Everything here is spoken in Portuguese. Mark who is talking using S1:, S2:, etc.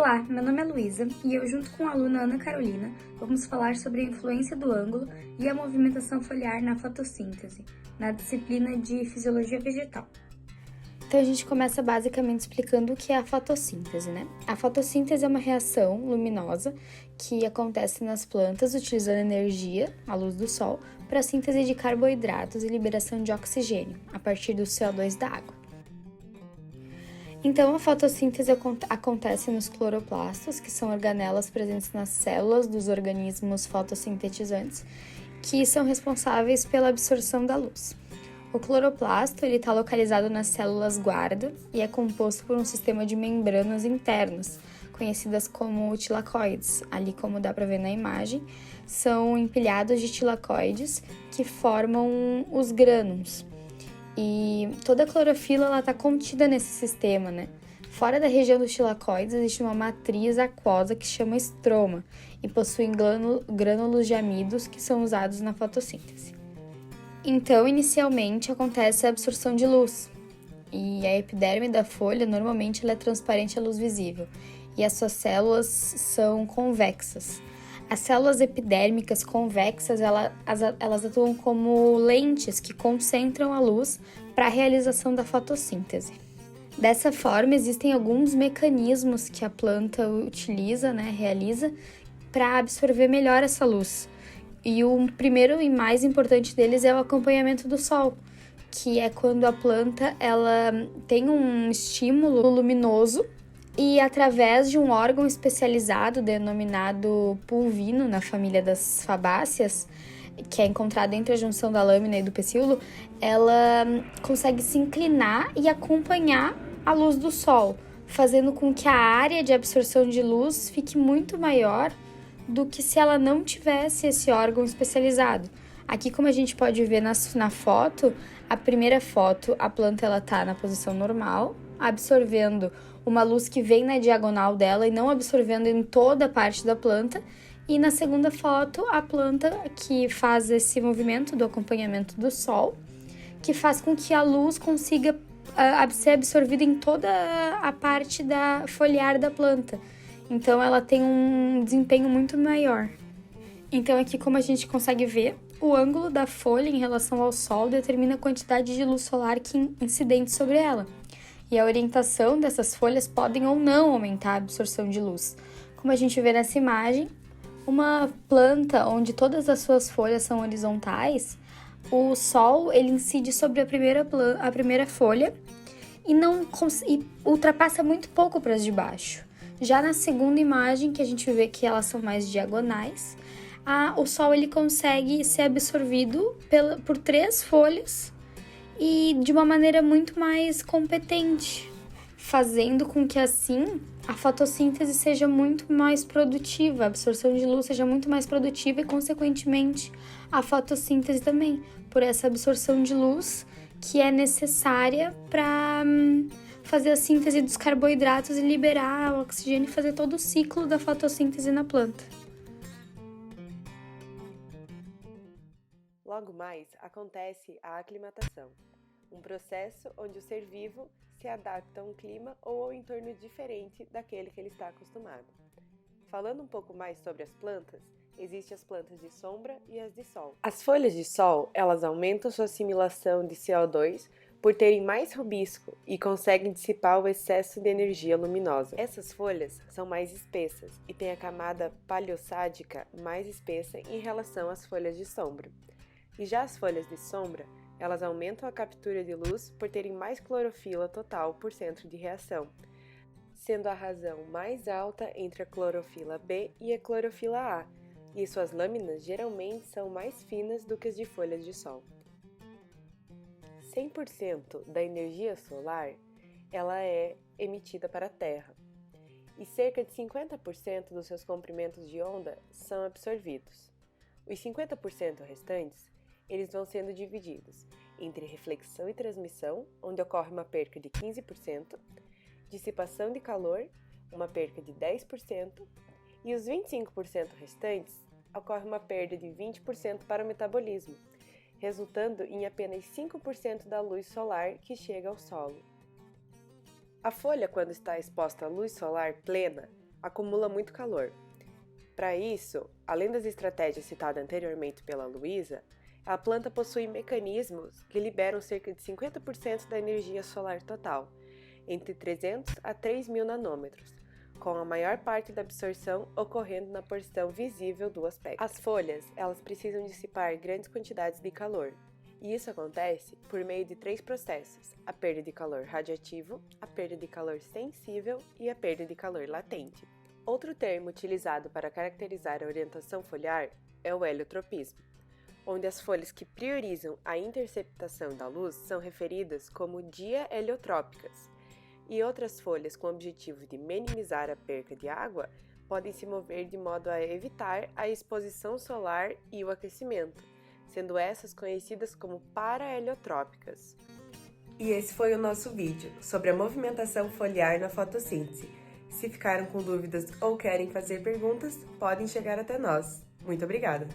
S1: Olá, meu nome é Luísa e eu, junto com a aluna Ana Carolina, vamos falar sobre a influência do ângulo e a movimentação foliar na fotossíntese, na disciplina de Fisiologia Vegetal. Então a gente começa basicamente explicando o que é a fotossíntese, né? A fotossíntese é uma reação luminosa que acontece nas plantas utilizando energia, a luz do sol, para a síntese de carboidratos e liberação de oxigênio, a partir do CO2 da água. Então, a fotossíntese acontece nos cloroplastos, que são organelas presentes nas células dos organismos fotossintetizantes, que são responsáveis pela absorção da luz. O cloroplasto está localizado nas células guarda e é composto por um sistema de membranas internas, conhecidas como tilacoides. Ali, como dá para ver na imagem, são empilhados de tilacoides que formam os grânulos. E toda a clorofila está contida nesse sistema, né? Fora da região dos tilacoides existe uma matriz aquosa que se chama estroma e possui grânulos de amidos que são usados na fotossíntese. Então, inicialmente, acontece a absorção de luz e a epiderme da folha normalmente ela é transparente à luz visível e as suas células são convexas. As células epidérmicas convexas, elas atuam como lentes que concentram a luz para a realização da fotossíntese. Dessa forma, existem alguns mecanismos que a planta utiliza, realiza, para absorver melhor essa luz. E o primeiro e mais importante deles é o acompanhamento do sol, que é quando a planta ela tem um estímulo luminoso e através de um órgão especializado denominado pulvino, na família das fabáceas, que é encontrado entre a junção da lâmina e do pecíolo, ela consegue se inclinar e acompanhar a luz do sol, fazendo com que a área de absorção de luz fique muito maior do que se ela não tivesse esse órgão especializado. Aqui, como a gente pode ver na foto, a primeira foto, a planta está na posição normal, absorvendo uma luz que vem na diagonal dela e não absorvendo em toda a parte da planta. E na segunda foto, a planta que faz esse movimento do acompanhamento do sol, que faz com que a luz consiga ser absorvida em toda a parte da foliar da planta. Então, ela tem um desempenho muito maior. Então, aqui, como a gente consegue ver, o ângulo da folha em relação ao sol determina a quantidade de luz solar que é incidente sobre ela. E a orientação dessas folhas podem ou não aumentar a absorção de luz. Como a gente vê nessa imagem, uma planta onde todas as suas folhas são horizontais, o sol ele incide sobre a primeira folha e ultrapassa muito pouco para as de baixo. Já na segunda imagem, que a gente vê que elas são mais diagonais, o sol ele consegue ser absorvido por 3 folhas e de uma maneira muito mais competente, fazendo com que assim a fotossíntese seja muito mais produtiva, a absorção de luz seja muito mais produtiva e, consequentemente, a fotossíntese também, por essa absorção de luz que é necessária para fazer a síntese dos carboidratos e liberar o oxigênio e fazer todo o ciclo da fotossíntese na planta.
S2: Logo mais, acontece a aclimatação, um processo onde o ser vivo se adapta a um clima ou ao entorno diferente daquele que ele está acostumado. Falando um pouco mais sobre as plantas, existem as plantas de sombra e as de sol. As folhas de sol, elas aumentam sua assimilação de CO2 por terem mais rubisco e conseguem dissipar o excesso de energia luminosa. Essas folhas são mais espessas e têm a camada paleossádica mais espessa em relação às folhas de sombra. E já as folhas de sombra, elas aumentam a captura de luz por terem mais clorofila total por centro de reação, sendo a razão mais alta entre a clorofila B e a clorofila A, e suas lâminas geralmente são mais finas do que as de folhas de sol. 100% da energia solar ela é emitida para a Terra, e cerca de 50% dos seus comprimentos de onda são absorvidos. Os 50% restantes eles vão sendo divididos entre reflexão e transmissão, onde ocorre uma perca de 15%, dissipação de calor, uma perca de 10%, e os 25% restantes ocorre uma perda de 20% para o metabolismo, resultando em apenas 5% da luz solar que chega ao solo. A folha, quando está exposta à luz solar plena, acumula muito calor. Para isso, além das estratégias citadas anteriormente pela Luísa, a planta possui mecanismos que liberam cerca de 50% da energia solar total, entre 300 a 3.000 nanômetros, com a maior parte da absorção ocorrendo na porção visível do aspecto. As folhas, elas precisam dissipar grandes quantidades de calor, e isso acontece por meio de 3 processos: a perda de calor radioativo, a perda de calor sensível e a perda de calor latente. Outro termo utilizado para caracterizar a orientação foliar é o heliotropismo, onde as folhas que priorizam a interceptação da luz são referidas como dia-heliotrópicas, e outras folhas com o objetivo de minimizar a perca de água podem se mover de modo a evitar a exposição solar e o aquecimento, sendo essas conhecidas como para-heliotrópicas. E esse foi o nosso vídeo sobre a movimentação foliar na fotossíntese. Se ficaram com dúvidas ou querem fazer perguntas, podem chegar até nós. Muito obrigada!